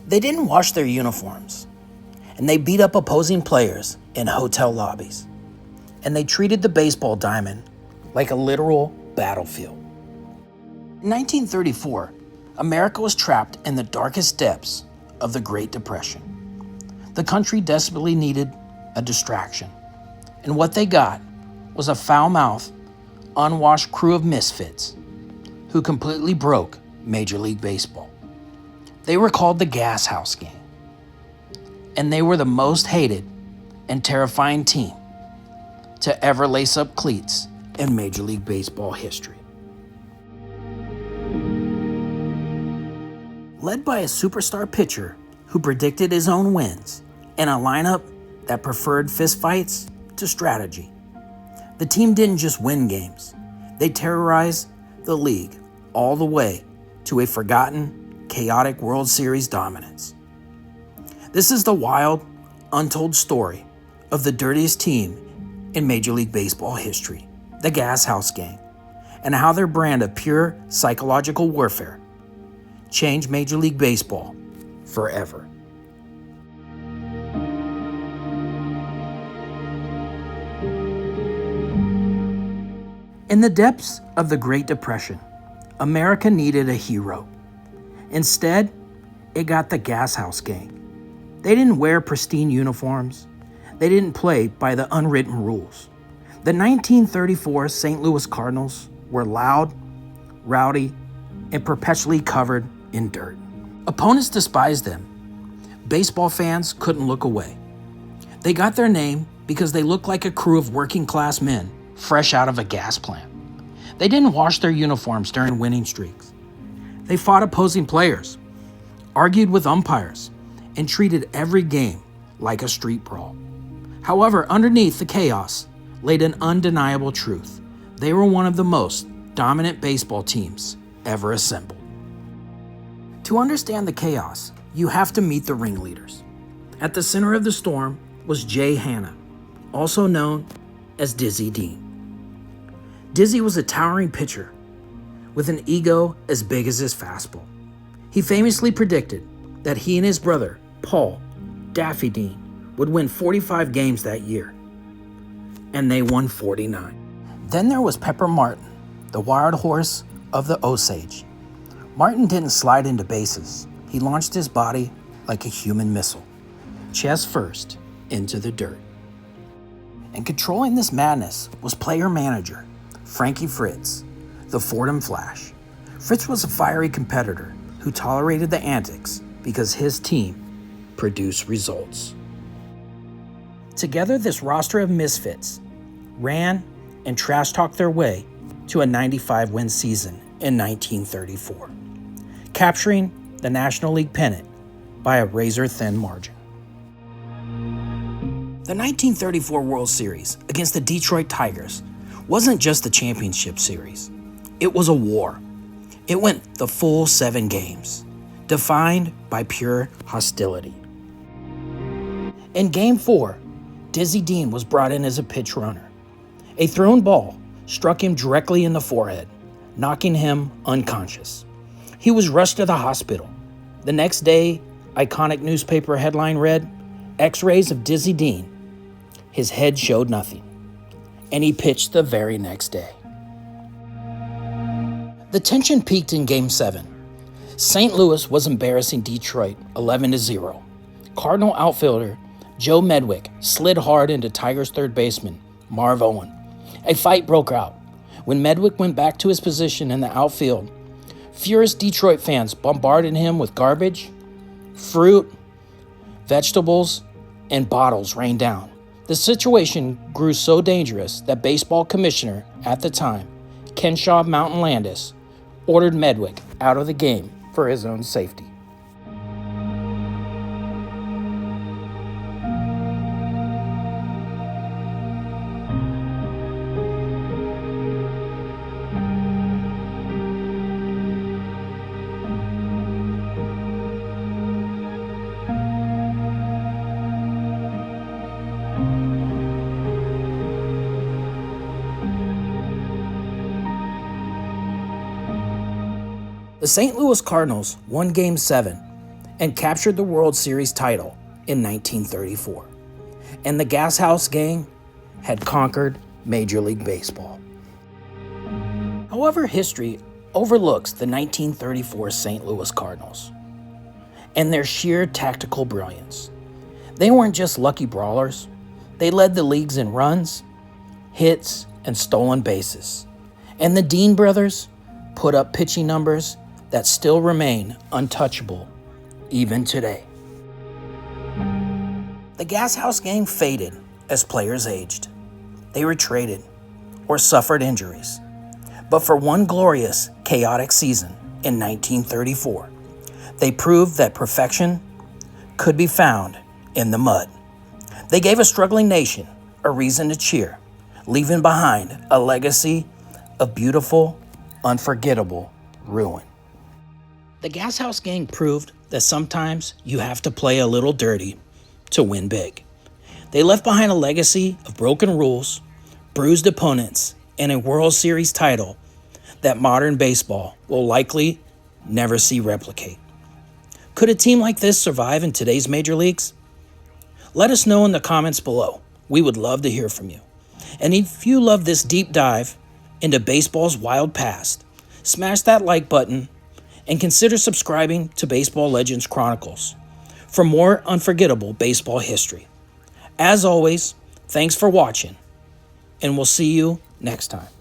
They didn't wash their uniforms, and they beat up opposing players in hotel lobbies, and they treated the baseball diamond like a literal battlefield. In 1934, America was trapped in the darkest depths of the Great Depression. The country desperately needed a distraction, and what they got was a foul-mouthed, unwashed crew of misfits who completely broke Major League Baseball. They were called the Gashouse Gang, and they were the most hated and terrifying team to ever lace up cleats in Major League Baseball history. Led by a superstar pitcher who predicted his own wins and a lineup that preferred fistfights to strategy, the team didn't just win games, they terrorized the league all the way to a forgotten, chaotic World Series dominance. This is the wild, untold story of the dirtiest team in Major League Baseball history, the Gashouse Gang, and how their brand of pure psychological warfare changed Major League Baseball forever. In the depths of the Great Depression, America needed a hero. Instead, it got the Gashouse Gang. They didn't wear pristine uniforms. They didn't play by the unwritten rules. The 1934 St. Louis Cardinals were loud, rowdy, and perpetually covered in dirt. Opponents despised them. Baseball fans couldn't look away. They got their name because they looked like a crew of working-class men fresh out of a gas plant. They didn't wash their uniforms during winning streaks. They fought opposing players, argued with umpires, and treated every game like a street brawl. However, underneath the chaos laid an undeniable truth. They were one of the most dominant baseball teams ever assembled. To understand the chaos, you have to meet the ringleaders. At the center of the storm was Jay Hanna, also known as Dizzy Dean. Dizzy was a towering pitcher with an ego as big as his fastball. He famously predicted that he and his brother, Paul Daffy Dean, would win 45 games that year, and they won 49. Then there was Pepper Martin, the wild horse of the Osage. Martin didn't slide into bases. He launched his body like a human missile, chest first, into the dirt. And controlling this madness was player-manager Frankie Frisch, the Fordham Flash. Frisch was a fiery competitor who tolerated the antics because his team produced results. Together, this roster of misfits ran and trash-talked their way to a 95-win season in 1934, capturing the National League pennant by a razor-thin margin. The 1934 World Series against the Detroit Tigers wasn't just a championship series. It was a war. It went the full 7 games, defined by pure hostility. In Game 4, Dizzy Dean was brought in as a pitch runner. A thrown ball struck him directly in the forehead, knocking him unconscious. He was rushed to the hospital. The next day, iconic newspaper headline read, "X-rays of Dizzy Dean. His head showed nothing." And he pitched the very next day. The tension peaked in Game 7. St. Louis was embarrassing Detroit 11-0. Cardinal outfielder Joe Medwick slid hard into Tigers' third baseman, Marv Owen. A fight broke out. When Medwick went back to his position in the outfield, furious Detroit fans bombarded him with garbage, fruit, vegetables, and bottles rained down. The situation grew so dangerous that baseball commissioner at the time, Kenshaw Mountain Landis, ordered Medwick out of the game for his own safety. The St. Louis Cardinals won Game 7 and captured the World Series title in 1934. And the Gashouse Gang had conquered Major League Baseball. However, history overlooks the 1934 St. Louis Cardinals and their sheer tactical brilliance. They weren't just lucky brawlers. They led the leagues in runs, hits, and stolen bases. And the Dean brothers put up pitching numbers that still remain untouchable even today. The Gashouse Gang faded as players aged. They were traded or suffered injuries. But for one glorious, chaotic season in 1934, they proved that perfection could be found in the mud. They gave a struggling nation a reason to cheer, leaving behind a legacy of beautiful, unforgettable ruin. The Gashouse Gang proved that sometimes you have to play a little dirty to win big. They left behind a legacy of broken rules, bruised opponents, and a World Series title that modern baseball will likely never see replicate. Could a team like this survive in today's major leagues? Let us know in the comments below. We would love to hear from you. And if you love this deep dive into baseball's wild past, smash that like button and consider subscribing to Baseball Legends Chronicles for more unforgettable baseball history. As always, thanks for watching, and we'll see you next time.